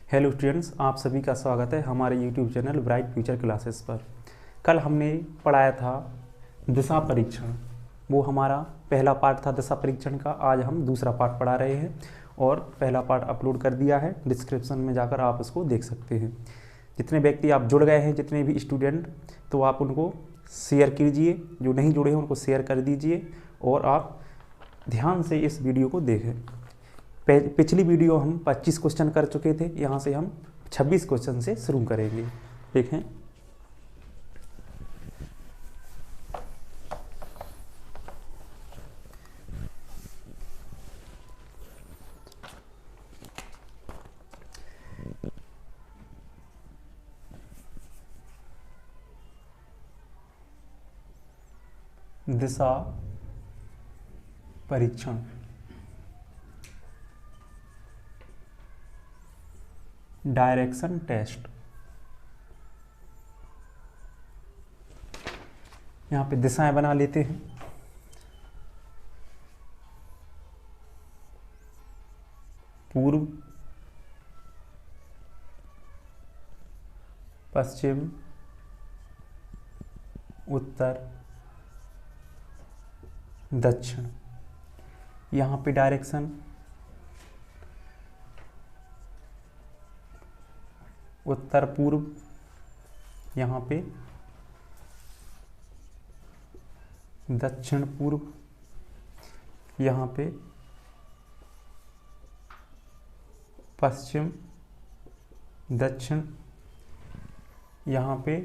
Hello students, आप सभी का स्वागत है हमारे YouTube channel bright future classes पर। कल हमने पढ़ाया था दिशा परीक्षण। वो हमारा पहला पार्ट था दिशा परीक्षण का। आज हम दूसरा पार्ट पढ़ा रहे हैं और पहला पार्ट अपलोड कर दिया है। डिस्क्रिप्शन में जाकर आप उसको देख सकते हैं। जितने व्यक्ति आप जुड़ गए हैं, जितने भी स्टूडेंट, तो आप उनको शेयर कीजिए। जो नहीं जुड़े हैं उनको शेयर कर दीजिए और आप ध्यान से इस वीडियो को देखें। पिछली वीडियो हम 25 क्वेश्चन कर चुके थे। यहाँ से हम 26 क्वेश्चन से शुरू करेंगे। देखें, दिशा परीक्षण। Direction test. यहाँ पे दिशाएं बना लेते हैं। पूर्व, पश्चिम, उत्तर, दक्षिण। यहाँ पे डायरेक्शन उत्तर पूर्व, यहाँ पे दक्षिण पूर्व, यहाँ पे पश्चिम दक्षिण, यहाँ पे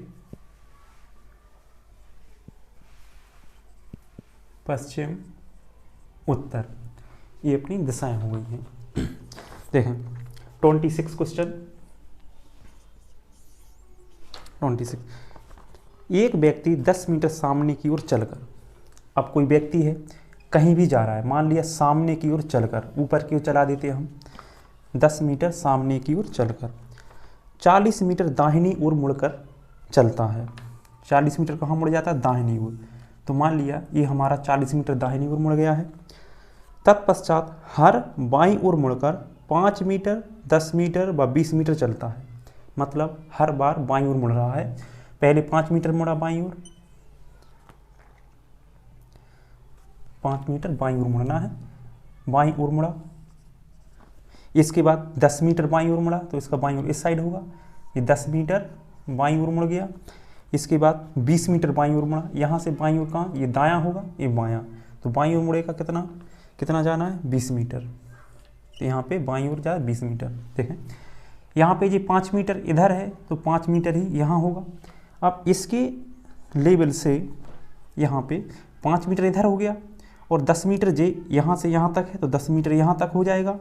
पश्चिम उत्तर। ये अपनी दिशाएं हो गई हैं। देखें 26 क्वेश्चन। 26। एक व्यक्ति 10 मीटर सामने की ओर चलकर, अब कोई व्यक्ति है कहीं भी जा रहा है, मान लिया सामने की ओर चलकर, ऊपर की ओर चला देते हैं हम, 10 मीटर सामने की ओर चलकर 40 मीटर दाहिनी ओर मुड़कर चलता है। 40 मीटर कहाँ मुड़ जाता है? दाहिनी ओर। तो मान लिया ये हमारा 40 मीटर दाहिनी ओर मुड़ गया है। तत्पश्चात हर बाईं ओर मुड़कर 5 मीटर, 10 मीटर व 20 मीटर चलता है। मतलब हर बार बाईं ओर मुड़ रहा है। पहले 5 मीटर मुड़ा बाईं ओर, 5 मीटर बाईं ओर मुड़ना है, बाईं ओर मुड़ा। इसके बाद 10 मीटर बाईं ओर मुड़ा, तो इसका बाईं ओर इस साइड होगा। ये 10 मीटर बाईं ओर मुड़ गया। इसके बाद 20 मीटर बाईं ओर मुड़ा। यहाँ से बाईं ओर कहाँ? ये दायां होगा, ये बायां। तो बाईं ओर मुड़ेगा कितना जाना है? 20 मीटर। तो यहाँ पे बाईं ओर जा 20 मीटर। देखें यहाँ पे ये 5 मीटर इधर है, तो 5 मीटर ही यहाँ होगा। अब इसके लेवल से यहाँ पे 5 मीटर इधर हो गया और 10 मीटर जे यहाँ से यहाँ तक है, तो 10 मीटर यहाँ तक हो जाएगा।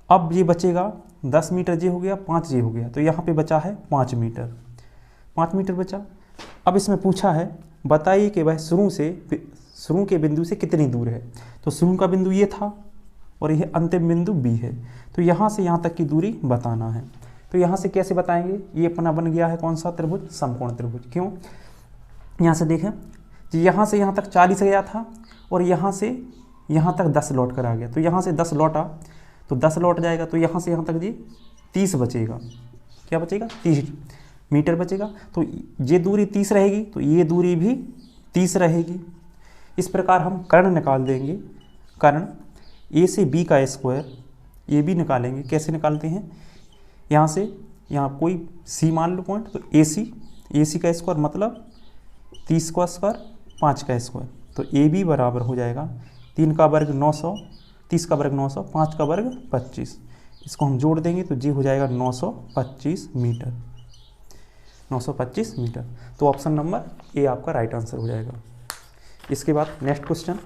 अब ये बचेगा 10 मीटर जे हो गया, 5 जे हो गया, तो यहाँ पे बचा है 5 मीटर। 5 मीटर बचा। अब इसमें पूछा है बताइए कि वह शुरू के बिंदु से कितनी दूर है। तो शुरू का बिंदु ये था और यह अंतिम बिंदु बी है। तो यहाँ से यहाँ तक की दूरी बताना है। तो यहाँ से कैसे बताएंगे? ये अपना बन गया है कौन सा त्रिभुज? समकोण त्रिभुज। क्यों? यहाँ से देखें, यहाँ से यहाँ तक 40 गया था और यहाँ से यहाँ तक 10 लौट कर आ गया। तो यहाँ से 10 लौटा, तो 10 लौट जाएगा, तो यहाँ से यहाँ तक जी 30 बचेगा। क्या बचेगा? 30 मीटर बचेगा। तो ये दूरी 30 रहेगी, तो ये दूरी भी 30 रहेगी। इस प्रकार हम कर्ण निकाल देंगे। कर्ण ए से बी का स्क्वायर, ये भी निकालेंगे। कैसे निकालते हैं? यहाँ से यहाँ कोई सी मान लो पॉइंट, तो ए सी का स्क्वायर मतलब 30 का स्क्वायर, 5 का स्क्वायर। तो ए बी बराबर हो जाएगा 3 का वर्ग 900, 30 का वर्ग 900, 5 का वर्ग 25। इसको हम जोड़ देंगे तो जी हो जाएगा 925 मीटर। 925 मीटर। तो ऑप्शन नंबर ए आपका राइट आंसर हो जाएगा। इसके बाद नेक्स्ट क्वेश्चन।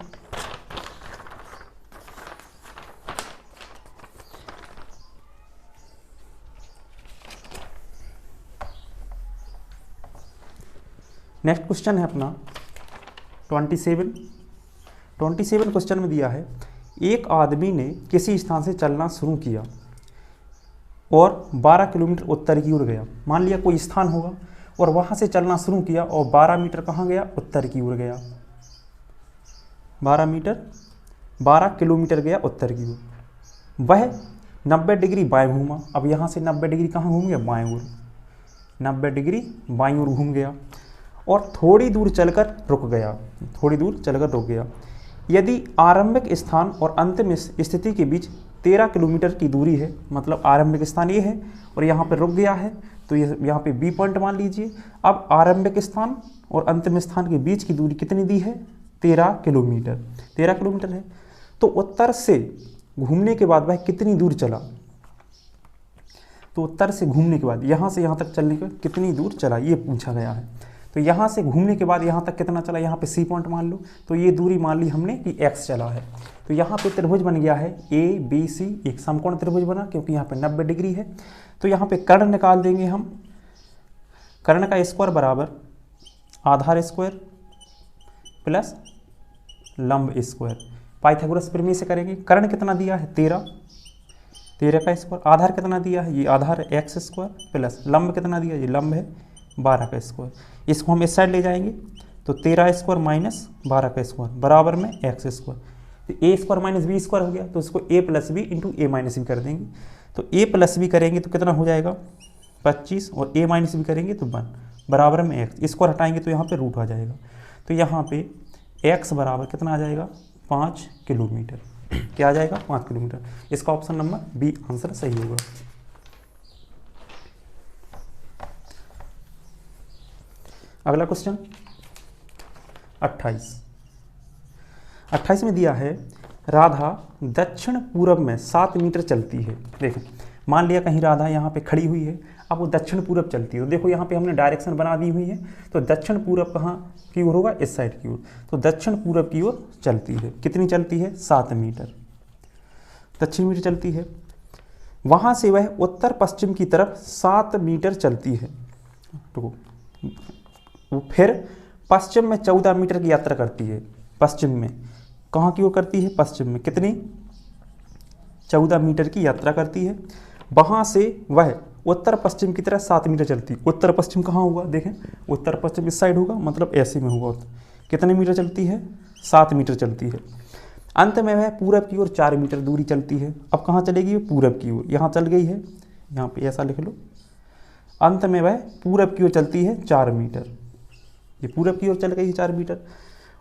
नेक्स्ट क्वेश्चन है अपना 27 क्वेश्चन में दिया है एक आदमी ने किसी स्थान से चलना शुरू किया और 12 किलोमीटर उत्तर की ओर गया। मान लिया कोई स्थान होगा और वहाँ से चलना शुरू किया और 12 मीटर कहाँ गया? उत्तर की ओर गया। 12 किलोमीटर गया उत्तर की ओर। वह 90 डिग्री बाएं घूमा। अब यहाँ से 90 डिग्री कहाँ घूम गया, बाएं ओर, 90 डिग्री बाईं ओर घूम गया और थोड़ी दूर चलकर रुक गया, थोड़ी दूर चलकर रुक गया। यदि आरंभिक स्थान और अंतिम स्थिति के बीच 13 किलोमीटर की दूरी है, मतलब आरंभिक स्थान ये है और यहाँ पर रुक गया है, तो ये यहाँ पे बी पॉइंट मान लीजिए। अब आरंभिक स्थान और अंतिम स्थान के बीच की दूरी कितनी दी है, 13 किलोमीटर, 13 किलोमीटर है। तो उत्तर से घूमने के बाद वह कितनी दूर चला, तो उत्तर से घूमने के बाद यहाँ से यहाँ तक चलने के कितनी दूर चला, ये पूछा गया है। तो यहाँ से घूमने के बाद यहाँ तक कितना चला, यहाँ पे सी पॉइंट मान लो, तो ये दूरी मान ली हमने कि x चला है। तो यहाँ पे त्रिभुज बन गया है ABC, एक समकोण त्रिभुज बना, क्योंकि यहाँ पे 90 डिग्री है। तो यहाँ पे कर्ण निकाल देंगे हम, कर्ण का स्क्वायर बराबर आधार स्क्वायर प्लस लंब स्क्वायर, पाइथागोरस प्रमेय से करेंगे। कर्ण कितना दिया है, 13, 13 का स्क्वायर, आधार कितना दिया है, ये आधार x स्क्वायर प्लस लंब कितना दिया, ये लंब है 12 का स्क्वायर। इसको हम इस साइड ले जाएंगे तो 13 स्क्वायर माइनस 12 का स्क्वायर बराबर में x स्क्वायर, तो a square minus B square हो गया, तो इसको a plus B into A minus B कर देंगे। तो a प्लस बी करेंगे तो कितना हो जाएगा 25 और a माइनस बी करेंगे तो 1 बराबर में x, स्क्वायर हटाएंगे तो यहाँ पे रूट आ जाएगा। तो यहाँ पे x बराबर कितना आ जाएगा, 5 किलोमीटर। क्या आ जाएगा, 5 किलोमीटर। इसका ऑप्शन नंबर बी आंसर सही होगा। अगला क्वेश्चन 28 में दिया है राधा दक्षिण पूर्व में 7 मीटर चलती है। देखो मान लिया कहीं राधा यहाँ पे खड़ी हुई है, अब वो दक्षिण पूर्व चलती है। तो देखो यहाँ पे हमने डायरेक्शन बना दी हुई है, तो दक्षिण पूर्व कहाँ की ओर होगा, इस साइड की ओर। तो दक्षिण पूर्व की ओर चलती है, कितनी चलती है, 7 मीटर, दक्षिण मीटर चलती है। वहाँ से वह उत्तर पश्चिम की तरफ 7 मीटर चलती है। तो फिर पश्चिम में 14 मीटर की यात्रा करती है। पश्चिम में कहाँ की ओर करती है, पश्चिम में कितनी, 14 मीटर की यात्रा करती है। वहाँ से वह उत्तर पश्चिम की तरफ 7 मीटर चलती है। उत्तर पश्चिम कहाँ होगा, देखें उत्तर पश्चिम इस साइड होगा, मतलब ऐसे में होगा। कितने मीटर चलती है, 7 मीटर चलती है। अंत में वह पूरब की ओर 4 मीटर दूरी चलती है। अब कहाँ चलेगी, पूरब की ओर, यहाँ चल गई है, यहाँ पे ऐसा लिख लो। अंत में वह पूरब की ओर चलती है 4 मीटर, ये पूरब की ओर चल गई है 4 मीटर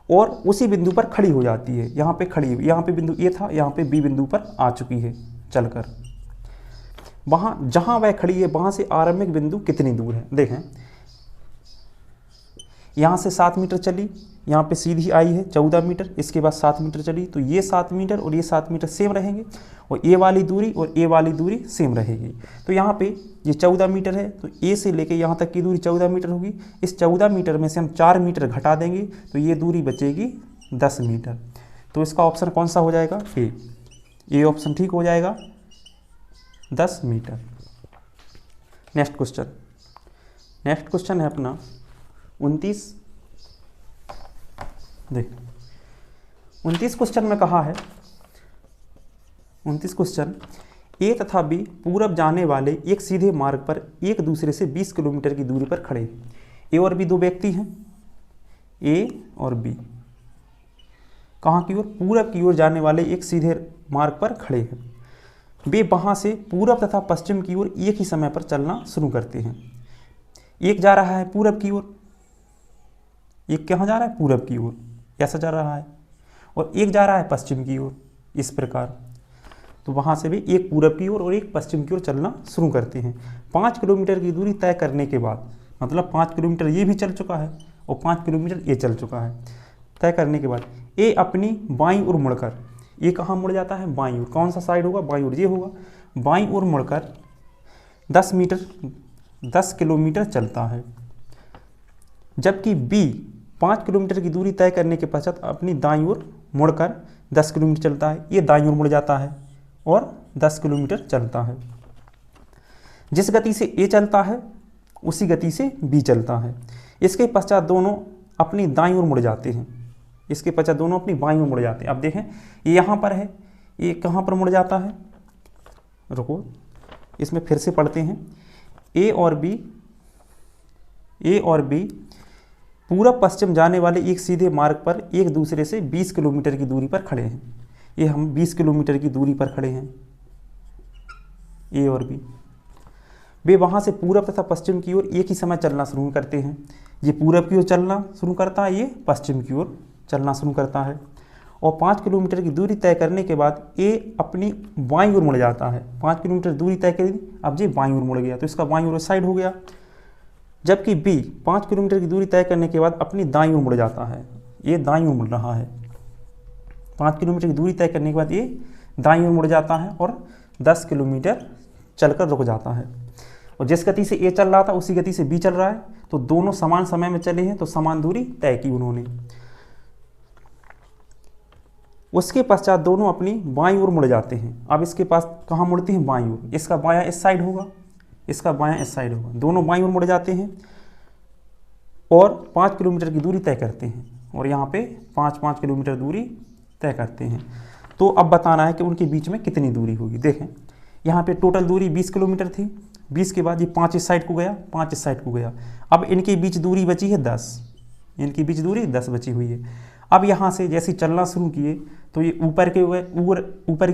और उसी बिंदु पर खड़ी हो जाती है। यहाँ पे खड़ी हुई, यहाँ पे बिंदु ए था, यहाँ पे बी बिंदु पर आ चुकी है चलकर। वहाँ जहाँ वह खड़ी है वहाँ से आरंभिक बिंदु कितनी दूर है, देखें यहाँ से 7 मीटर चली, यहाँ पे सीधी आई है 14 मीटर, इसके बाद 7 मीटर चली, तो ये 7 मीटर और ये 7 मीटर सेम रहेंगे और ए वाली दूरी और ए वाली दूरी सेम रहेगी। तो यहाँ पे ये 14 मीटर है, तो ए से लेके यहाँ तक की दूरी 14 मीटर होगी। इस 14 मीटर में से हम 4 मीटर घटा देंगे तो ये दूरी बचेगी 10 मीटर। तो इसका ऑप्शन कौन सा हो जाएगा, ए ऑप्शन ठीक हो जाएगा, 10 मीटर। नेक्स्ट क्वेश्चन है अपना 29। देख 29 क्वेश्चन में कहा है, 29 क्वेश्चन, ए तथा बी पूरब जाने वाले एक सीधे मार्ग पर एक दूसरे से 20 किलोमीटर की दूरी पर खड़े हैं। ए और बी दो व्यक्ति हैं, ए और बी कहाँ की ओर, पूरब की ओर जाने वाले एक सीधे मार्ग पर खड़े हैं। वे वहाँ से पूरब तथा पश्चिम की ओर एक ही समय पर चलना शुरू करते हैं। एक जा रहा है पूरब की ओर, एक कहाँ जा रहा है, पूरब की ओर, ऐसा जा रहा है, और एक जा रहा है पश्चिम की ओर, इस प्रकार। तो वहाँ से भी एक पूरब की ओर और एक पश्चिम की ओर चलना शुरू करते हैं। 5 किलोमीटर की दूरी तय करने के बाद, मतलब 5 किलोमीटर ये भी चल चुका है और 5 किलोमीटर ये चल चुका है, तय करने के बाद ए अपनी बाईं ओर मुड़कर, ये कहाँ मुड़ जाता है, बाईं ओर। कौन सा साइड होगा, बाईं ओर, ये होगा। बाईं ओर मुड़कर 10 किलोमीटर चलता है। जबकि बी 5 किलोमीटर की दूरी तय करने के पश्चात अपनी दाईं ओर मुड़कर 10 किलोमीटर चलता है। ये दाईं ओर मुड़ जाता है और 10 किलोमीटर चलता है। जिस गति से ए चलता है उसी गति से बी चलता है। इसके पश्चात दोनों अपनी दाईं ओर मुड़ जाते हैं, इसके पश्चात दोनों अपनी बाईं ओर मुड़ जाते हैं। अब देखें ये यहाँ पर है, ये कहाँ पर मुड़ जाता है, रुको इसमें फिर से पढ़ते हैं। ए और बी पूरब पश्चिम जाने वाले एक सीधे मार्ग पर एक दूसरे से 20 किलोमीटर की दूरी पर खड़े हैं। ये हम 20 किलोमीटर की दूरी पर खड़े हैं, ए और बी। वे वहाँ से पूरब तथा पश्चिम की ओर एक ही समय चलना शुरू करते हैं। ये पूरब की ओर चलना शुरू करता है, ये पश्चिम की ओर चलना शुरू करता है। और 5 किलोमीटर की दूरी तय करने के बाद ए अपनी बाईं ओर मुड़ जाता है। 5 किलोमीटर दूरी तय करी, अब ये बाईं ओर मुड़ गया, तो इसका बाईं ओर साइड हो गया। जबकि बी 5 किलोमीटर की दूरी तय करने के बाद अपनी दाईं ओर मुड़ जाता है, ये दाईं ओर मुड़ रहा है। 5 किलोमीटर की दूरी तय करने के बाद ये दाईं ओर मुड़ जाता है और 10 किलोमीटर चलकर रुक जाता है। और जिस गति से ए चल रहा था उसी गति से बी चल रहा है, तो दोनों समान समय में चले हैं, तो समान दूरी तय की उन्होंने। उसके पश्चात दोनों अपनी बाईं ओर मुड़ जाते हैं। अब इसके पास कहाँ मुड़ते हैं? बाईं ओर। इसका बायां इस साइड होगा, इसका बायां इस साइड होगा, दोनों बाईं ओर मुड़ जाते हैं और 5 किलोमीटर की दूरी तय करते हैं। और यहाँ पे 5-5 किलोमीटर दूरी तय करते हैं। तो अब बताना है कि उनके बीच में कितनी दूरी होगी। देखें, यहाँ पे टोटल दूरी 20 किलोमीटर थी। 20 के बाद ये 5 इस साइड को गया, 5 इस साइड को गया। अब इनके बीच दूरी बची है 10, इनके बीच दूरी 10 बची हुई है। अब यहाँ से जैसे चलना शुरू किए तो ये ऊपर की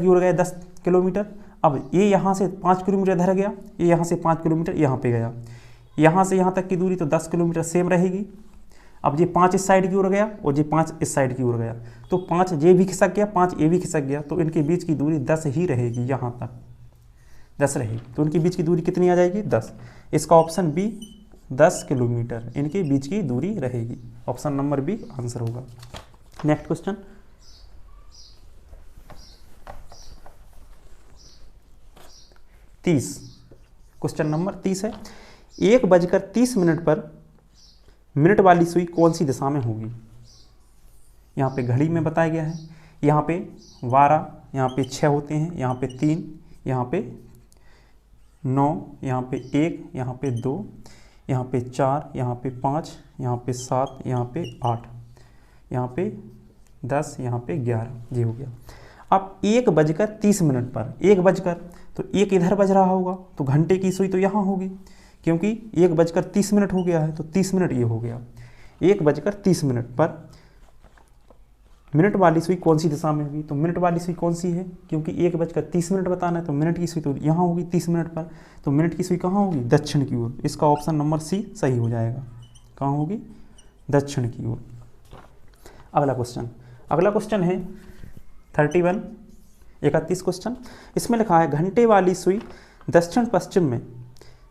ओर गए 10 किलोमीटर। अब ये यहाँ से 5 किलोमीटर इधर गया, ये यहाँ से 5 किलोमीटर यहाँ पे गया। यहाँ से यहाँ तक की दूरी तो 10 किलोमीटर सेम रहेगी। अब ये 5 इस साइड की ओर गया और ये 5 इस साइड की ओर गया, तो 5 ये भी खिसक गया, 5 ये भी खिसक गया, तो इनके बीच की दूरी 10 ही रहेगी, यहाँ तक 10 रहेगी। तो इनके बीच की दूरी कितनी आ जाएगी? 10। इसका ऑप्शन बी 10 किलोमीटर इनके बीच की दूरी रहेगी। ऑप्शन नंबर बी आंसर होगा। Next question, 30। क्वेश्चन नंबर 30 है, 1:30 पर मिनट वाली सुई कौन सी दिशा में होगी? यहाँ पे घड़ी में बताया गया है। यहाँ पे 12, यहाँ पे 6 होते हैं, यहाँ पे 3, यहाँ पे 9, यहाँ पे 1, यहाँ पे 2, यहाँ पे 4, यहाँ पे 5, यहाँ पे 7, यहाँ पे 8, यहाँ पे 10, यहाँ पे 11, ये हो गया। अब 1:30 पर, 1 बजकर, तो 1 इधर बज रहा होगा, तो घंटे की सुई तो यहाँ होगी, क्योंकि 1:30 हो गया है, तो 30 मिनट ये हो गया। 1:30 पर मिनट वाली सुई कौन सी दिशा में होगी? तो मिनट वाली सुई कौन सी है? क्योंकि 1:30 बताना है, तो मिनट की सुई तो यहाँ होगी 30 मिनट पर, तो मिनट की सुई कहाँ होगी? दक्षिण की ओर। इसका ऑप्शन नंबर सी सही हो जाएगा। कहाँ होगी? दक्षिण की ओर। अगला क्वेश्चन है 31 क्वेश्चन। इसमें लिखा है, घंटे वाली सुई दक्षिण पश्चिम में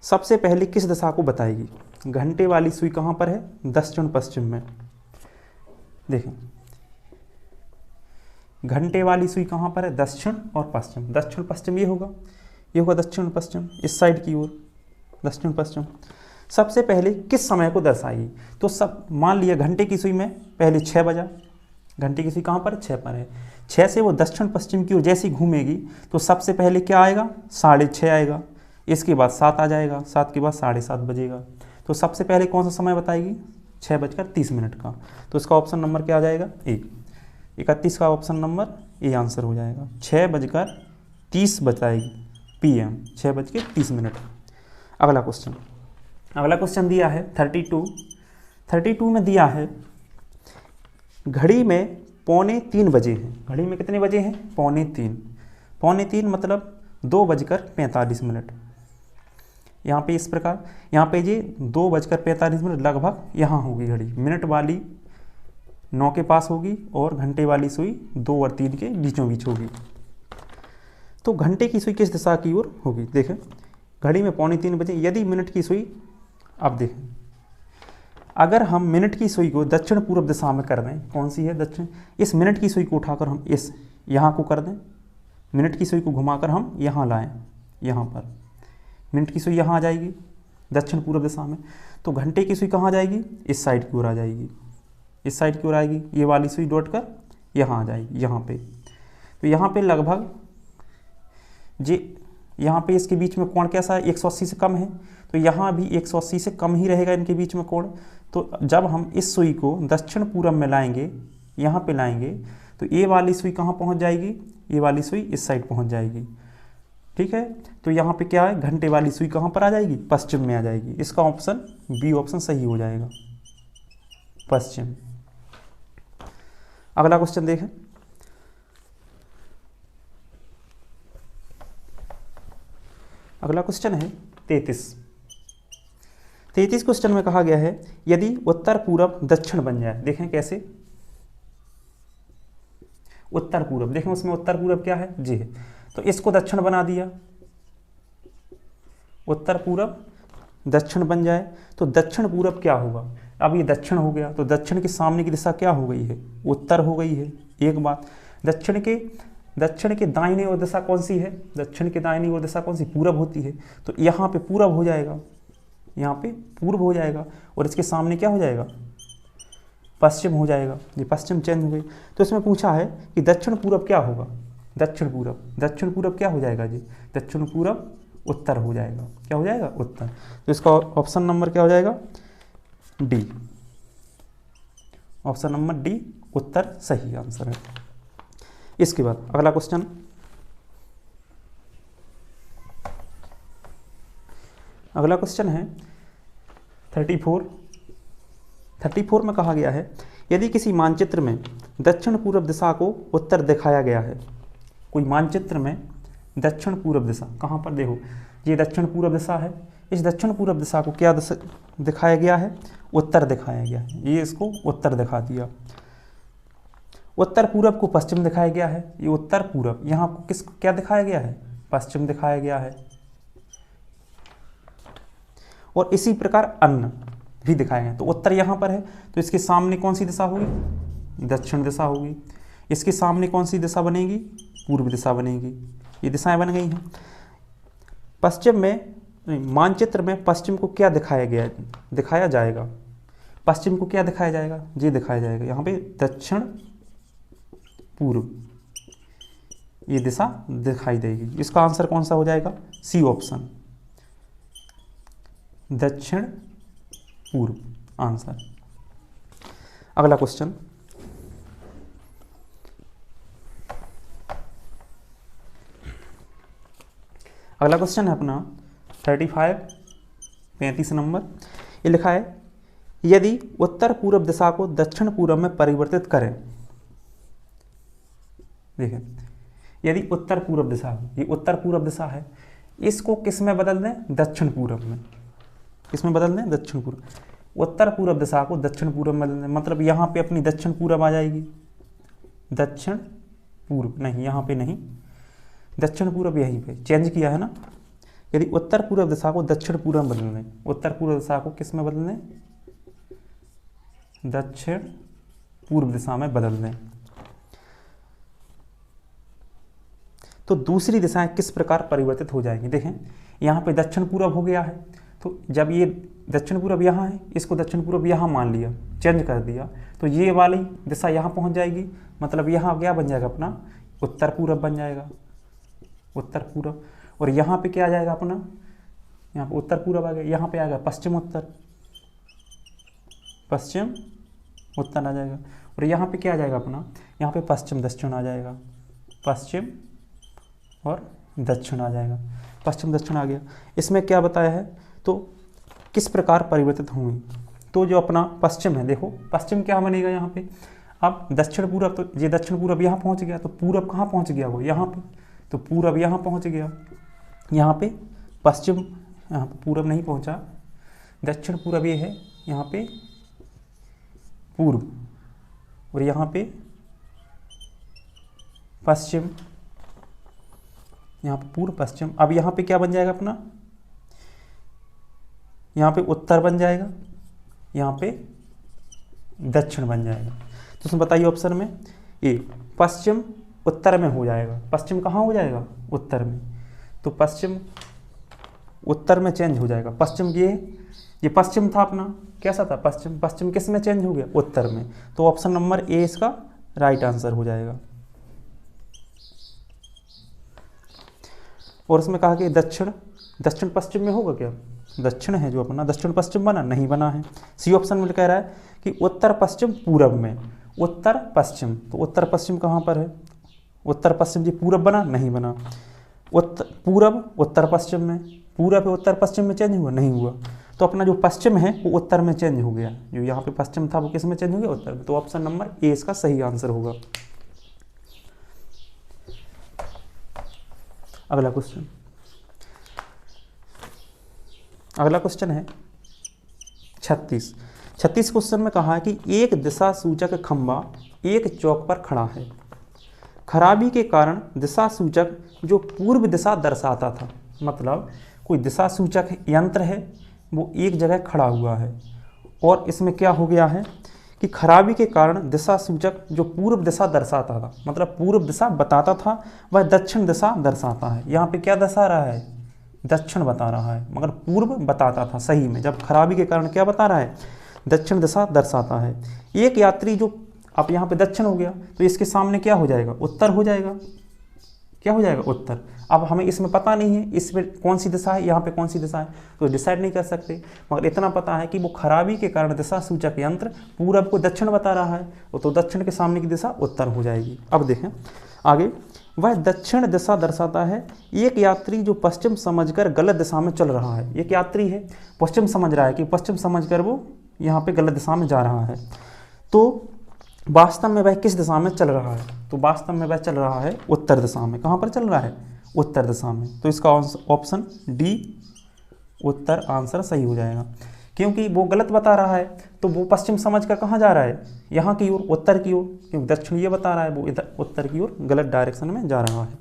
सबसे पहले किस दिशा को बताएगी? घंटे वाली सुई कहाँ पर है? दक्षिण पश्चिम में। देखें, घंटे वाली सुई कहाँ पर है? दक्षिण और पश्चिम। दक्षिण पश्चिम ये होगा दक्षिण पश्चिम, इस साइड की ओर दक्षिण पश्चिम। सबसे पहले किस समय को दर्शाएगी? तो सब मान लिया घंटे की सुई में पहले 6 बजा, घंटे की सुई कहाँ पर? 6 पर है। 6 से वो दक्षिण पश्चिम की ओर जैसी घूमेगी तो सबसे पहले क्या आएगा? 6:30 आएगा। इसके बाद 7 आ जाएगा, 7 के बाद 7:30 बजेगा। तो सबसे पहले कौन सा समय बताएगी? 6:30 का। तो इसका ऑप्शन नंबर क्या आ जाएगा? ए। 31 का ऑप्शन नंबर ए आंसर हो जाएगा। 6:30 बताएगी PM, 6:30। अगला क्वेश्चन दिया है 32 में दिया है, घड़ी में 2:45 बजे हैं। घड़ी में कितने बजे हैं? 2:45 मतलब 2:45। यहाँ पे इस प्रकार, यहाँ पे ये 2:45 लगभग यहाँ होगी घड़ी। मिनट वाली 9 के पास होगी और घंटे वाली सुई 2 और 3 के बीचों बीच होगी। तो घंटे की सुई किस दिशा की ओर होगी? देखें, घड़ी में 2:45 बजे, यदि मिनट की सुई, अब देखें, अगर हम मिनट की सुई को दक्षिण पूर्व दिशा में कर दें, कौन सी है? दक्षिण। इस मिनट की सुई को उठाकर हम इस यहाँ को कर दें, मिनट की सुई को घुमाकर हम यहाँ लाएं, यहाँ पर मिनट की सुई यहाँ आ जाएगी दक्षिण पूर्व दिशा में। तो घंटे की सुई कहाँ जाएगी? इस साइड की ओर आ जाएगी, इस साइड की ओर आएगी। ये वाली सुई डॉट कर यहाँ आ जाएगी, यहाँ पे। तो यहाँ पे लगभग यहाँ पे इसके बीच में कोण कैसा है? 180 से कम है, तो यहाँ भी 180 से कम ही रहेगा इनके बीच में कोण। तो जब हम इस सुई को दक्षिण पूर्व में लाएंगे, यहाँ पे लाएंगे, तो ये वाली सुई कहाँ पहुँच जाएगी? ये वाली सुई इस साइड पहुँच जाएगी। ठीक है, तो यहाँ पे क्या है? घंटे वाली सुई कहाँ पर आ जाएगी? पश्चिम में आ जाएगी। इसका ऑप्शन बी ऑप्शन सही हो जाएगा, पश्चिम। अगला क्वेश्चन देखें, अगला क्वेश्चन है 33 क्वेश्चन में कहा गया है यदि उत्तर पूरब दक्षिण बन जाए। देखें कैसे, उत्तर पूरब, देखें उसमें उत्तर पूरब क्या है, जी है, तो इसको दक्षिण बना दिया, उत्तर पूरब दक्षिण बन जाए तो दक्षिण पूरब क्या होगा। अब ये दक्षिण हो गया तो दक्षिण के सामने की दिशा क्या हो गई है, उत्तर हो गई है। एक बात, दक्षिण के दाहिनी ओर दिशा कौन सी है, दक्षिण के दाहिनी ओर दिशा कौन सी, पूरब होती है, तो यहाँ पे पूरब हो जाएगा, यहाँ पे पूर्व हो जाएगा, और इसके सामने क्या हो जाएगा, पश्चिम हो जाएगा। ये पश्चिम चेंज हो गई। तो इसमें पूछा है कि दक्षिण पूरब क्या होगा, दक्षिण पूरब क्या हो जाएगा जी, दक्षिण पूरब उत्तर हो जाएगा, क्या हो जाएगा, उत्तर। तो इसका ऑप्शन नंबर क्या हो जाएगा, डी, ऑप्शन नंबर डी उत्तर सही आंसर है। इसके बाद अगला क्वेश्चन, अगला क्वेश्चन है 34 में कहा गया है यदि किसी मानचित्र में दक्षिण पूर्व दिशा को उत्तर दिखाया गया है, कोई मानचित्र में दक्षिण पूर्व दिशा, कहाँ पर देखो ये दक्षिण पूर्व दिशा है, इस दक्षिण पूर्व दिशा को क्या दिखाया गया है, उत्तर दिखाया गया है, ये इसको उत्तर दिखा दिया। उत्तर पूरब को पश्चिम दिखाया गया है, ये उत्तर पूरब, यहाँ को किस क्या दिखाया गया है, पश्चिम दिखाया गया है। और इसी प्रकार अन्य भी दिखाए गए, तो उत्तर यहाँ पर है तो इसके सामने कौन सी दिशा होगी, दक्षिण दिशा होगी। इसके सामने कौन सी दिशा बनेगी, पूर्व दिशा बनेगी। ये दिशाएं बन गई हैं। पश्चिम में मानचित्र में पश्चिम को क्या दिखाया जाएगा, पश्चिम को क्या दिखाया जाएगा, ये दिखाया जाएगा यहाँ पे दक्षिण पूर्व, ये दिशा दिखाई देगी। इसका आंसर कौन सा हो जाएगा, सी ऑप्शन, दक्षिण पूर्व आंसर। अगला क्वेश्चन, अगला क्वेश्चन है अपना 35 नंबर। ये लिखा है यदि उत्तर पूर्व दिशा को दक्षिण पूर्व में परिवर्तित करें। देखें, यदि उत्तर पूर्व दिशा, ये उत्तर पूर्व दिशा है, इसको किस में बदल दें, दक्षिण पूर्व में, किसमें बदल दें, दक्षिण पूर्व। उत्तर पूर्व दिशा को दक्षिण पूर्व में बदल दें, मतलब यहाँ पे अपनी दक्षिण पूर्व आ जाएगी, दक्षिण पूर्व नहीं, यहाँ पे नहीं, दक्षिण पूर्व यहीं पे चेंज किया है ना। यदि उत्तर पूर्व दिशा को दक्षिण पूर्व में बदल दें, उत्तर पूर्व दिशा को किस में बदल दें, दक्षिण पूर्व दिशा में बदल दें, तो दूसरी दिशाएं किस प्रकार परिवर्तित हो जाएंगी। देखें, यहाँ पे दक्षिण पूर्व हो गया है, तो जब ये दक्षिण पूर्व यहाँ है, इसको दक्षिण पूर्व यहाँ मान लिया, चेंज कर दिया, तो ये वाली दिशा यहाँ पहुँच जाएगी, मतलब यहाँ क्या बन जाएगा अपना, उत्तर पूर्व बन जाएगा, उत्तर पूर्व। और यहाँ पे क्या आ जाएगा अपना, यहाँ पे उत्तर पूर्व आ गया, यहाँ पे आ गया पश्चिम उत्तर, पश्चिम उत्तर आ जाएगा। और यहाँ पे क्या आ जाएगा अपना, यहाँ पे पश्चिम दक्षिण आ जाएगा, पश्चिम और दक्षिण आ जाएगा, पश्चिम दक्षिण आ गया। इसमें क्या बताया है, तो किस प्रकार परिवर्तित होंगी। तो जो अपना पश्चिम है, देखो पश्चिम क्या बनेगा यहाँ पे, अब दक्षिण पूर्व, तो ये दक्षिण पूर्व यहाँ पहुँच गया, तो पूरब कहाँ पहुँच गया, वो यहाँ पे, तो पूरब यहाँ पहुँच गया, यहाँ पे पश्चिम, यहाँ पे पूरब नहीं पहुँचा, दक्षिण पूरब ये है, यहाँ पे पूर्व, और यहाँ पे पश्चिम, यहाँ पे पूर्व पश्चिम। अब यहाँ पे क्या बन जाएगा अपना, यहाँ पे उत्तर बन जाएगा, यहाँ पे दक्षिण बन जाएगा। तो उसमें बताइए ऑप्शन में, ए पश्चिम उत्तर में हो जाएगा, पश्चिम कहाँ हो जाएगा, उत्तर में, तो पश्चिम उत्तर में चेंज हो जाएगा। पश्चिम ये पश्चिम था अपना, कैसा था पश्चिम, पश्चिम किस में चेंज हो गया, उत्तर में, तो ऑप्शन नंबर ए इसका राइट आंसर हो जाएगा। और इसमें कहा कि दक्षिण पश्चिम में होगा क्या, दक्षिण है जो अपना, दक्षिण पश्चिम बना नहीं बना है। सी ऑप्शन में कह रहा है कि उत्तर पश्चिम पूरब में, उत्तर पश्चिम, तो उत्तर पश्चिम कहाँ पर है, उत्तर पश्चिम जी पूरब बना नहीं बना, पूरब उत्तर पश्चिम में, पूरब उत्तर पश्चिम में चेंज हुआ नहीं हुआ, तो अपना जो पश्चिम है वो उत्तर में चेंज हो गया, जो यहाँ पे पश्चिम था वो किस में चेंज हो गया, उत्तर में। तो ऑप्शन नंबर ए इसका सही आंसर होगा। अगला क्वेश्चन अगला क्वेश्चन है 36 क्वेश्चन में कहा है कि एक दिशा सूचक खंभा एक चौक पर खड़ा है। खराबी के कारण दिशा सूचक जो पूर्व दिशा दर्शाता था, मतलब कोई दिशा सूचक यंत्र है वो एक जगह खड़ा हुआ है और इसमें क्या हो गया है कि खराबी के कारण दिशा सूचक जो पूर्व दिशा दर्शाता था, मतलब पूर्व दिशा बताता था, वह दक्षिण दिशा दर्शाता है। यहाँ पे क्या दर्शा रहा है, दक्षिण बता रहा है, मगर पूर्व बताता था सही में, जब खराबी के कारण क्या बता रहा है, दक्षिण दिशा दर्शाता है। एक यात्री जो अब यहाँ पे दक्षिण हो गया तो इसके सामने क्या हो जाएगा, उत्तर हो जाएगा। क्या हो जाएगा, उत्तर। अब हमें इसमें पता नहीं है इसमें कौन सी दिशा है, यहाँ पे कौन सी दिशा है, तो डिसाइड नहीं कर सकते, मगर इतना पता है कि वो खराबी के कारण दिशा सूचक यंत्र पूरब को दक्षिण बता रहा है, तो दक्षिण के सामने की दिशा उत्तर हो जाएगी। अब देखें आगे, वह दक्षिण दिशा दर्शाता है। एक यात्री जो पश्चिम समझकर गलत दिशा में चल रहा है, एक यात्री है पश्चिम समझ रहा है कि पश्चिम समझकर वो यहाँ पे गलत दिशा में जा रहा है, तो वास्तव में वह किस दिशा में चल रहा है, तो वास्तव में वह चल रहा है उत्तर दिशा में। कहाँ पर चल रहा है, उत्तर दिशा में। तो इसका ऑप्शन डी उत्तर आंसर सही हो जाएगा, क्योंकि वो गलत बता रहा है तो वो पश्चिम समझकर कहाँ जा रहा है, यहाँ की ओर, उत्तर की ओर, क्योंकि दक्षिण ये बता रहा है, वो इधर उत्तर की ओर गलत डायरेक्शन में जा रहा है।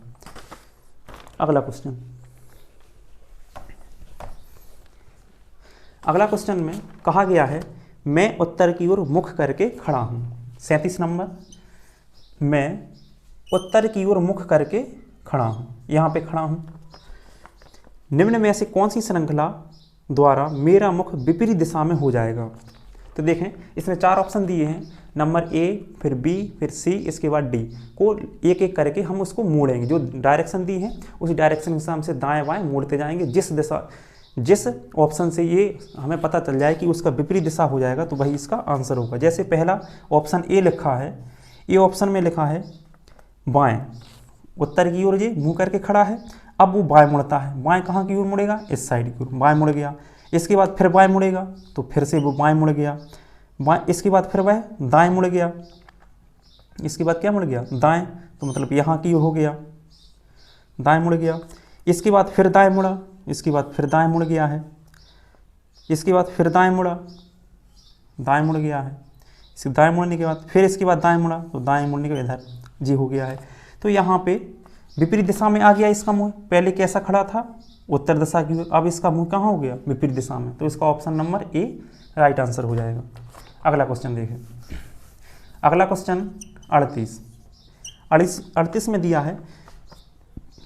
अगला क्वेश्चन, अगला क्वेश्चन में कहा गया है मैं उत्तर की ओर मुख करके खड़ा हूँ। 37 नंबर, मैं उत्तर की ओर मुख करके खड़ा हूँ, यहाँ पे खड़ा हूँ। निम्न में से कौन सी श्रृंखला द्वारा मेरा मुख विपरीत दिशा में हो जाएगा। तो देखें इसमें 4 ऑप्शन दिए हैं, नंबर ए, फिर बी, फिर सी, इसके बाद डी को एक एक करके हम उसको मोड़ेंगे। जो डायरेक्शन दी है उसी डायरेक्शन के हिसाब से दाएं बाएं मोड़ते जाएंगे। जिस ऑप्शन से ये हमें पता चल जाए कि उसका विपरीत दिशा हो जाएगा तो वही इसका आंसर होगा। जैसे पहला ऑप्शन ए लिखा है, ए ऑप्शन में लिखा है बाएं, उत्तर की ओर ये मुँह करके खड़ा है, अब वो बाएं मुड़ता है। बाएं कहाँ की ओर मुड़ेगा, इस साइड की ओर, बाएं मुड़ गया। इसके बाद फिर बाएं मुड़ेगा तो फिर से वो बाएं मुड़ गया, बाएं, इसके बाद फिर वह दाएं मुड़ गया, इसके बाद क्या मुड़ गया, दाएं, तो मतलब यहाँ की ओर हो गया, दाएं मुड़ गया। इसके बाद फिर दाएं मुड़ा, इसके बाद फिर दाएं मुड़ गया है, इसके बाद फिर दाएं मुड़ा, दाएं मुड़ गया है। इसके दाएं मुड़ने के बाद फिर इसके बाद दाएं मुड़ा, तो दाएं मुड़ने के बाद इधर जी हो गया है। तो यहाँ पे विपरीत दिशा में आ गया इसका मुंह। पहले कैसा खड़ा था, उत्तर दिशा की ओर, अब इसका मुंह कहाँ हो गया, विपरीत दिशा में। तो इसका option number A right answer हो जाएगा। अगला क्वेश्चन देखें, अगला क्वेश्चन 38 में दिया है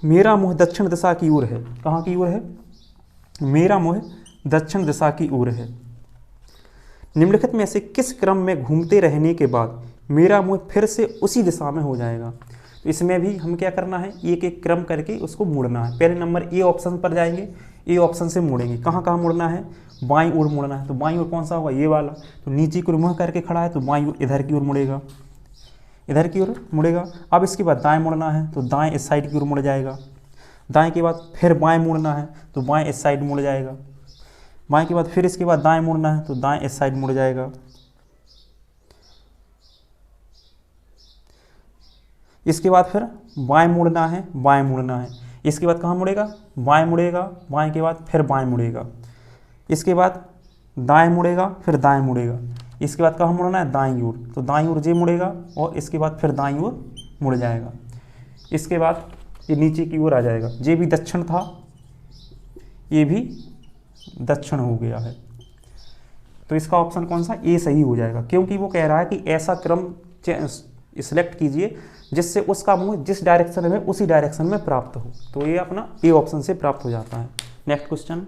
मेरा मुंह दक्षिण दिशा की ओर है। कहाँ की ओर है, मेरा मुंह दक्षिण दिशा की ओर है। निम्नलिखित में से किस क्रम में घूमते रहने के बाद मेरा मुंह फिर से उसी दिशा में हो जाएगा। तो इसमें भी हम क्या करना है, एक एक क्रम करके उसको मोड़ना है। पहले नंबर ए ऑप्शन पर जाएंगे, ए ऑप्शन से मोड़ेंगे। कहाँ कहाँ मुड़ना है, बाईं ओर मुड़ना है। तो बाईं ओर कौन सा होगा, ये वाला। तो नीचे की ओर मुँह करके खड़ा है तो बाईं ओर इधर की ओर मुड़ेगा, इधर की ओर मुड़ेगा। अब इसके बाद दाएं मुड़ना है तो दाएं इस साइड की ओर मुड़ जाएगा। दाएं के बाद फिर बाएं मुड़ना है तो बाएं इस साइड मुड़ जाएगा। बाएं के बाद फिर इसके बाद दाएं मुड़ना है तो दाएं इस साइड मुड़ जाएगा। इसके बाद फिर बाएं मुड़ना है, बाएं मुड़ना है। इसके बाद कहाँ मुड़ेगा, बाएं मुड़ेगा, बाएं के बाद फिर बाएं मुड़ेगा। इसके बाद दाएं मुड़ेगा, फिर दाएं मुड़ेगा। इसके बाद कहाँ मुड़ना है, दाईं ओर, तो दाईं ओर जे मुड़ेगा और इसके बाद फिर दाईं ओर मुड़ जाएगा। इसके बाद ये नीचे की ओर आ जाएगा। ये भी दक्षिण था, ये भी दक्षिण हो गया है। तो इसका ऑप्शन कौन सा, ए सही हो जाएगा, क्योंकि वो कह रहा है कि ऐसा क्रम सिलेक्ट कीजिए जिससे उसका मुंह जिस डायरेक्शन में उसी डायरेक्शन में प्राप्त हो। तो ये अपना ए ऑप्शन से प्राप्त हो जाता है। नेक्स्ट क्वेश्चन,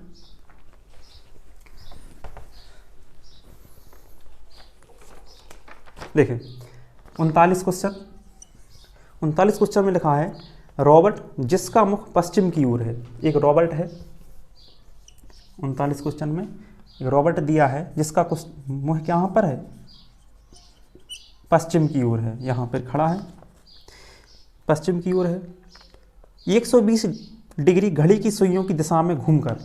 देखें 39 क्वेश्चन में लिखा है रॉबर्ट जिसका मुख पश्चिम की ओर है। एक रॉबर्ट है 39 क्वेश्चन में, एक रॉबर्ट दिया है जिसका मुंह कहाँ पर है, पश्चिम की ओर है। यहाँ पर खड़ा है, पश्चिम की ओर है। 120 डिग्री घड़ी की सुइयों की दिशा में घूमकर,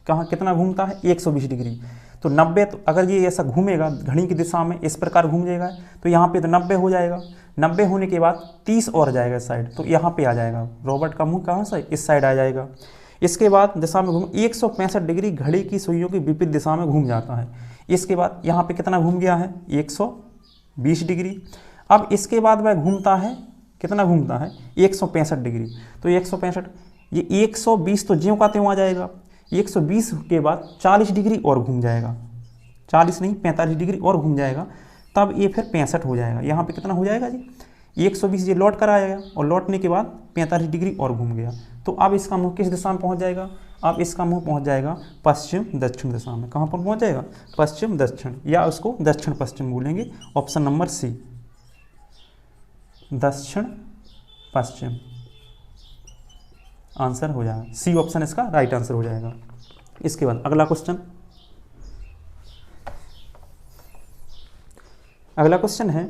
कहाँ कितना घूमता है, 120 डिग्री। तो 90, तो अगर ये ऐसा घूमेगा घड़ी की दिशा में इस प्रकार घूम जाएगा तो यहाँ पे तो 90 हो जाएगा। 90 होने के बाद 30 और जाएगा साइड, तो यहाँ पे आ जाएगा। रॉबर्ट का मुंह कहाँ से, इस साइड आ जाएगा। इसके बाद दिशा में घूम 165 डिग्री घड़ी की सुइयों की विपरीत दिशा में घूम जाता है। इसके बाद यहाँ पे कितना घूम गया है 120 डिग्री। अब इसके बाद वह घूमता है, कितना घूमता है 165 डिग्री। तो 165, ये 120 तो ज्यों का त्यों आ जाएगा, 120 के बाद 40 डिग्री और घूम जाएगा, 40 नहीं 45 डिग्री और घूम जाएगा, तब ये फिर 65 हो जाएगा। यहाँ पे कितना हो जाएगा जी 120, ये लौट कर आएगा और लौटने के बाद 45 डिग्री और घूम गया। तो अब इसका मुंह किस दिशा में पहुँच जाएगा, अब इसका मुंह पहुँच जाएगा पश्चिम दक्षिण दिशा में। कहाँ पर पहुँच जाएगा, पश्चिम दक्षिण, या उसको दक्षिण पश्चिम बोलेंगे। ऑप्शन नंबर सी, दक्षिण पश्चिम आंसर हो जाएगा। सी ऑप्शन इसका राइट आंसर हो जाएगा। इसके बाद अगला क्वेश्चन, अगला क्वेश्चन है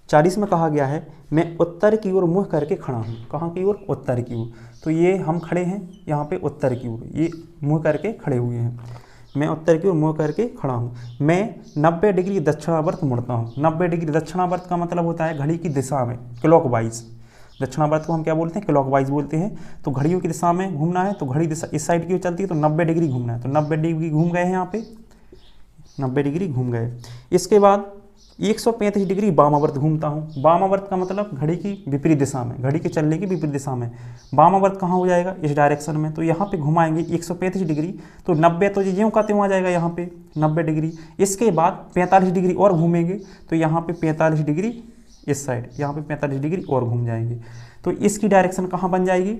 40 में कहा गया है मैं उत्तर की ओर मुँह करके खड़ा हूँ। कहाँ की ओर, उत्तर की ओर। तो ये हम खड़े हैं यहाँ पे उत्तर की ओर, ये मुँह करके खड़े हुए हैं। मैं उत्तर की ओर मुँह करके खड़ा हूँ। मैं 90 डिग्री दक्षिणावर्त मुड़ता हूँ। 90 डिग्री दक्षिणावर्त का मतलब होता है घड़ी की दिशा में, क्लॉकवाइज। दक्षिणावर्त को हम क्या बोलते हैं, क्लॉकवाइज बोलते हैं। तो घड़ियों की दिशा में घूमना है, तो घड़ी दिशा इस साइड की ओर चलती है, तो 90 डिग्री घूमना है। तो 90 डिग्री घूम गए हैं यहाँ पे, 90 डिग्री घूम गए। इसके बाद 135 डिग्री वामावर्त घूमता हूँ। वामावर्त का मतलब घड़ी की विपरीत दिशा में, घड़ी के चलने की विपरीत दिशा में। वामावर्त कहाँ हो जाएगा, इस डायरेक्शन में। तो यहाँ पे घुमाएंगे 135 डिग्री, तो 90 तो ज्यों का त्यों आ जाएगा यहाँ पे 90 डिग्री। इसके बाद 45 डिग्री और घूमेंगे, तो यहाँ पे 45 डिग्री इस साइड, यहाँ पे 45 डिग्री और घूम जाएंगे। तो इसकी डायरेक्शन कहाँ बन जाएगी,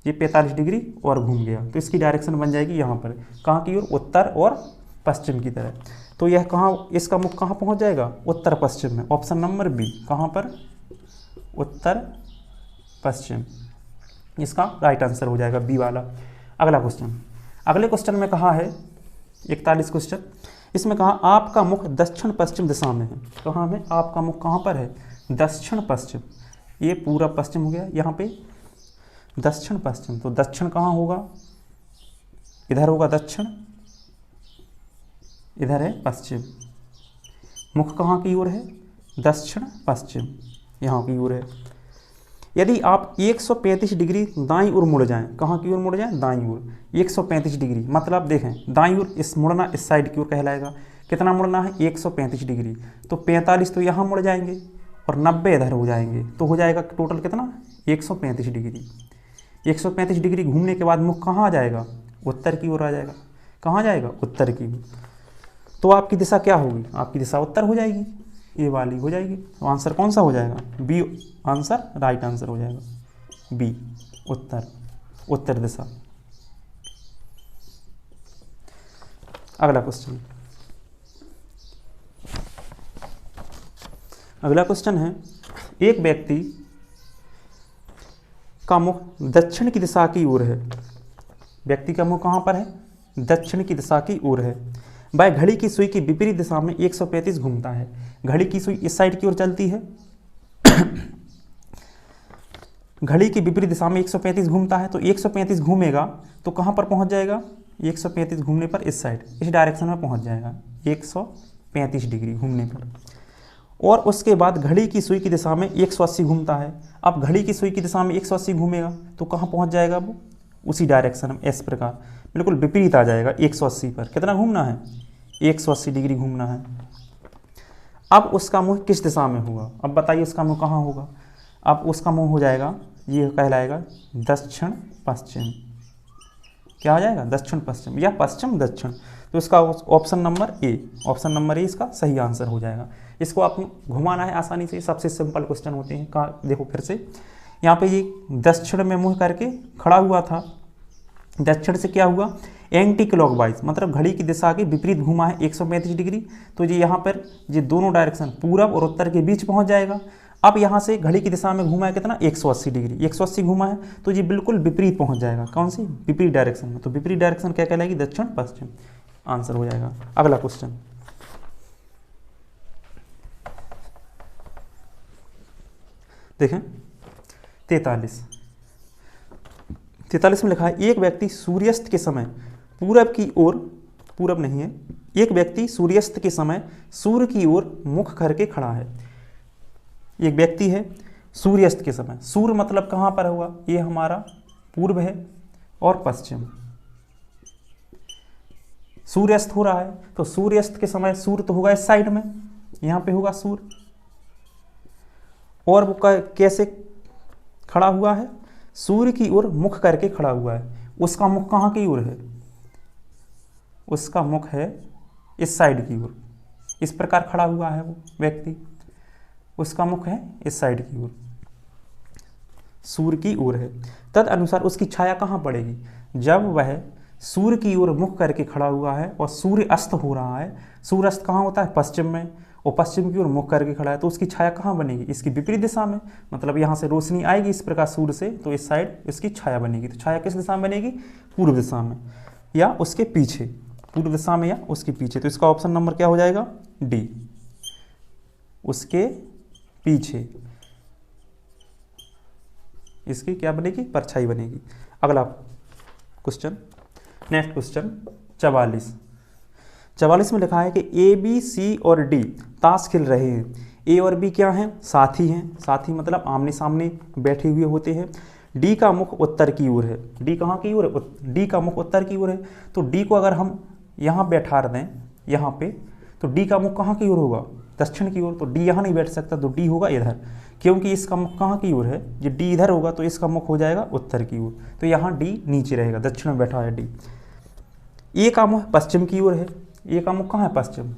ये 45 डिग्री और घूम गया, तो इसकी डायरेक्शन बन जाएगी यहाँ पर, कहाँ की ओर, उत्तर और पश्चिम की तरह। तो यह कहाँ, इसका मुख कहाँ पहुँच जाएगा, उत्तर पश्चिम में। ऑप्शन नंबर बी, कहाँ पर, उत्तर पश्चिम, इसका राइट आंसर हो जाएगा बी वाला। अगला क्वेश्चन, अगले क्वेश्चन में कहा है 41 क्वेश्चन, इसमें कहा आपका मुख दक्षिण पश्चिम दिशा में है। कहाँ में, आपका मुख कहाँ पर है, दक्षिण पश्चिम। ये पूरा पश्चिम हो गया, यहाँ पे दक्षिण पश्चिम। तो दक्षिण कहाँ होगा, इधर होगा दक्षिण, इधर है पश्चिम। मुख कहाँ की ओर है, दक्षिण पश्चिम, यहाँ की ओर है। यदि आप 135 डिग्री दाईं ओर मुड़ जाएं, कहाँ की ओर मुड़ जाएं, दाईं ओर। 135 डिग्री मतलब देखें दाईं ओर, इस मुड़ना इस साइड की ओर कहलाएगा। कितना मुड़ना है, 135 डिग्री। तो 45 तो यहाँ मुड़ जाएंगे और 90 इधर हो जाएंगे, तो हो जाएगा टोटल कितना, 135 डिग्री। 135 डिग्री घूमने के बाद मुख कहाँ आ जाएगा, उत्तर की ओर आ जाएगा। कहाँ जाएगा, उत्तर की ओर। तो आपकी दिशा क्या होगी, आपकी दिशा उत्तर हो जाएगी, ये वाली हो जाएगी। तो आंसर कौन सा हो जाएगा, बी आंसर राइट आंसर हो जाएगा, बी उत्तर, उत्तर दिशा। अगला क्वेश्चन, अगला क्वेश्चन है एक व्यक्ति का मुख दक्षिण की दिशा की ओर है। व्यक्ति का मुख कहाँ पर है, दक्षिण की दिशा की ओर है। वह घड़ी की सुई की विपरीत दिशा में 135 घूमता है। घड़ी की सुई इस साइड की ओर चलती है, घड़ी की विपरीत दिशा में 135 घूमता है। तो 135 घूमेगा तो कहाँ पर पहुँच जाएगा, 135 घूमने पर इस साइड, इस डायरेक्शन में पहुँच जाएगा 135 डिग्री घूमने पर। और उसके बाद घड़ी की सुई की दिशा में 180 घूमता है। अब घड़ी की सुई की दिशा में 180 घूमेगा तो कहाँ पहुँच जाएगा वो, उसी डायरेक्शन में, इस प्रकार बिल्कुल विपरीत आ जाएगा 180 पर। कितना घूमना है, 180 डिग्री घूमना है। अब उसका मुंह किस दिशा में होगा, अब बताइए उसका मुंह कहाँ होगा। अब उसका मुंह हो जाएगा, ये कहलाएगा दक्षिण पश्चिम। क्या हो जाएगा, दक्षिण पश्चिम या पश्चिम दक्षिण। तो इसका option number A, option number A इसका सही आंसर हो जाएगा। इसको आप घुमाना है आसानी से, सबसे सिंपल क्वेश्चन होते हैं। कहाँ देखो फिर से, यहाँ पे ये दक्षिण में मुंह करके खड़ा हुआ था, दक्षिण से क्या हुआ, एंटी क्लॉकवाइज मतलब घड़ी की दिशा के विपरीत घुमा है 135 डिग्री। तो ये यहाँ पर ये दोनों डायरेक्शन पूरब और उत्तर के बीच पहुँच जाएगा। अब यहाँ से घड़ी की दिशा में घुमा है कितना, 180 डिग्री, 180 घुमा है तो ये बिल्कुल विपरीत पहुँच जाएगा। कौन सी, विपरीत डायरेक्शन में। तो विपरीत डायरेक्शन क्या कहलाएगी, दक्षिण पश्चिम, आंसर हो जाएगा। अगला क्वेश्चन, देखें 43 में लिखा है एक व्यक्ति सूर्यास्त के समय पूरब की ओर, पूरब नहीं है, एक व्यक्ति सूर्यास्त के समय सूर्य की ओर मुख करके खड़ा है। एक व्यक्ति है सूर्यास्त के समय, सूर्य मतलब कहाँ पर होगा, ये हमारा पूर्व है और पश्चिम, सूर्यास्त हो रहा है तो सूर्यास्त के समय सूर्य तो होगा इस साइड में, यहाँ पे होगा सूर्य, और वो कैसे खड़ा हुआ है, सूर्य की ओर मुख करके खड़ा हुआ है। उसका मुख कहाँ की ओर है, उसका मुख है इस साइड की ओर, इस प्रकार खड़ा हुआ है वो व्यक्ति, उसका मुख है इस साइड की ओर, सूर्य की ओर है। तद अनुसार उसकी छाया कहाँ पड़ेगी, जब वह सूर्य की ओर मुख करके खड़ा हुआ है और सूर्य अस्त हो रहा है, सूर्य अस्त कहाँ होता है, पश्चिम में, और पश्चिम की ओर मुख करके खड़ा है, तो उसकी छाया कहाँ बनेगी, इसकी विपरीत दिशा में, मतलब यहाँ से रोशनी आएगी इस प्रकार सूर्य से, तो इस साइड इसकी छाया बनेगी। तो छाया किस दिशा में बनेगी, पूर्व दिशा में या उसके पीछे, पूर्व दिशा में या उसके पीछे। तो इसका ऑप्शन नंबर क्या हो जाएगा, डी, उसके पीछे इसकी क्या बनेगी, परछाई बनेगी। अगला क्वेश्चन, नेक्स्ट क्वेश्चन 44 में लिखा है कि ए बी सी और डी ताश खेल रहे हैं। ए और बी क्या हैं, साथी हैं, साथी मतलब आमने सामने बैठे हुए होते हैं। डी का मुख उत्तर की ओर है, डी कहाँ की ओर है, डी का मुख उत्तर की ओर है। तो डी को अगर हम यहाँ बैठा दें यहाँ पे, तो डी का मुख कहाँ की ओर होगा, दक्षिण की ओर, तो डी यहाँ नहीं बैठ सकता, तो डी होगा इधर, क्योंकि इसका मुख कहाँ की ओर है, ये डी इधर होगा तो इसका मुख हो जाएगा उत्तर की ओर, तो यहाँ डी नीचे रहेगा, दक्षिण में बैठा है डी। ए का मुख पश्चिम की ओर है, ए का मुख कहाँ है, पश्चिम,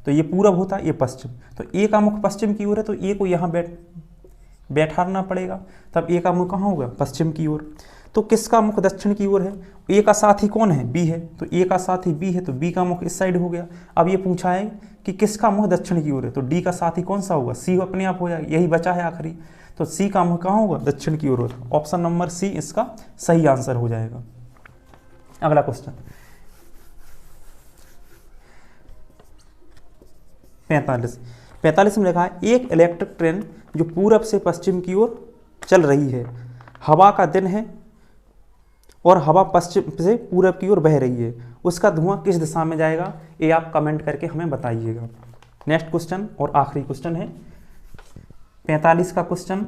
तो ये पूरब होता है, ये पश्चिम, तो ए का मुख पश्चिम की ओर है, तो ए को यहाँ बैठाना पड़ेगा, तब ए का मुख कहाँ होगा, पश्चिम की ओर। तो किसका मुख दक्षिण की ओर है, ए का साथी कौन है, बी है, तो ए का साथी बी है, तो बी का मुख इस साइड हो गया। अब ये पूछा है कि किसका मुख दक्षिण की ओर है, तो डी का साथी कौन सा होगा, सी अपने आप हो जाएगा, यही बचा है आखिरी, तो सी का मुख कहाँ होगा, दक्षिण की ओर होगा। ऑप्शन नंबर सी इसका सही आंसर हो जाएगा। अगला क्वेश्चन 45 में लिखा है, एक इलेक्ट्रिक ट्रेन जो पूरब से पश्चिम की ओर चल रही है, हवा का दिन है और हवा पश्चिम से पूरब की ओर बह रही है, उसका धुआं किस दिशा में जाएगा, ये आप कमेंट करके हमें बताइएगा। नेक्स्ट क्वेश्चन और आखिरी क्वेश्चन है 45 का क्वेश्चन।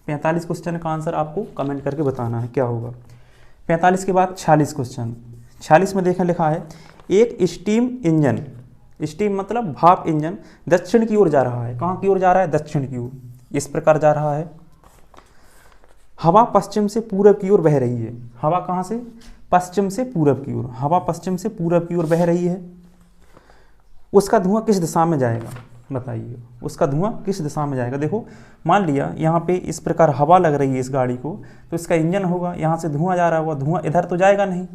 45 क्वेश्चन का आंसर आपको कमेंट करके बताना है क्या होगा। 45 के बाद 46 क्वेश्चन। 46 में देखा लिखा है, एक स्टीम इंजन, स्टीम मतलब भाप इंजन दक्षिण की ओर जा रहा है, कहाँ की ओर जा रहा है, दक्षिण की ओर, इस प्रकार जा रहा है। हवा पश्चिम से पूरब की ओर बह रही है, हवा कहाँ से, पश्चिम से पूरब की ओर, हवा पश्चिम से पूरब की ओर बह रही है, उसका धुआं किस दिशा में जाएगा, बताइए उसका धुआं किस दिशा में जाएगा। देखो मान लिया यहाँ पे इस प्रकार हवा लग रही है इस गाड़ी को, तो इसका इंजन होगा, यहाँ से धुआं जा रहा होगा, धुआं इधर तो जाएगा नहीं,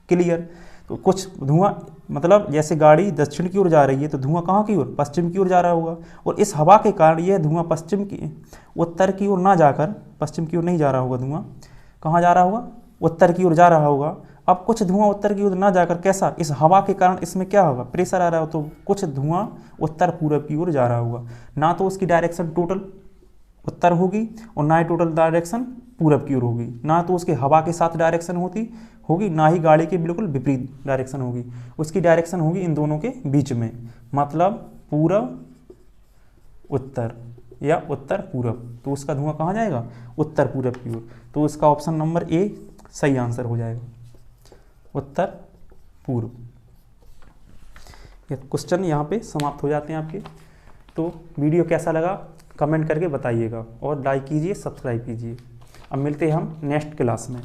क्लियर। तो कुछ धुआं मतलब जैसे गाड़ी दक्षिण की ओर जा रही है तो धुआं कहाँ की ओर, पश्चिम की ओर जा रहा होगा, और इस हवा के कारण यह धुआं पश्चिम की उत्तर की ओर ना जाकर, पश्चिम की ओर नहीं जा रहा होगा, धुआं कहाँ जा रहा होगा, उत्तर की ओर जा रहा होगा। अब कुछ धुआं उत्तर की ओर ना जाकर कैसा, इस हवा के कारण इसमें क्या होगा, प्रेशर आ रहा हो, तो कुछ धुआं उत्तर पूरब की ओर जा रहा होगा, ना तो उसकी डायरेक्शन टोटल उत्तर होगी और ना ही टोटल डायरेक्शन पूरब की ओर होगी, ना तो उसके हवा के साथ डायरेक्शन होगी, ना ही गाड़ी के बिल्कुल विपरीत डायरेक्शन होगी, उसकी डायरेक्शन होगी इन दोनों के बीच में, मतलब पूरब उत्तर या उत्तर पूरब। तो उसका धुआं कहाँ जाएगा, उत्तर पूरब की ओर। तो इसका ऑप्शन नंबर ए सही आंसर हो जाएगा, उत्तर पूर्व। ये क्वेश्चन यहाँ पे समाप्त हो जाते हैं आपके। तो वीडियो कैसा लगा कमेंट करके बताइएगा और लाइक कीजिए, सब्सक्राइब कीजिए। अब मिलते हैं हम नेक्स्ट क्लास में।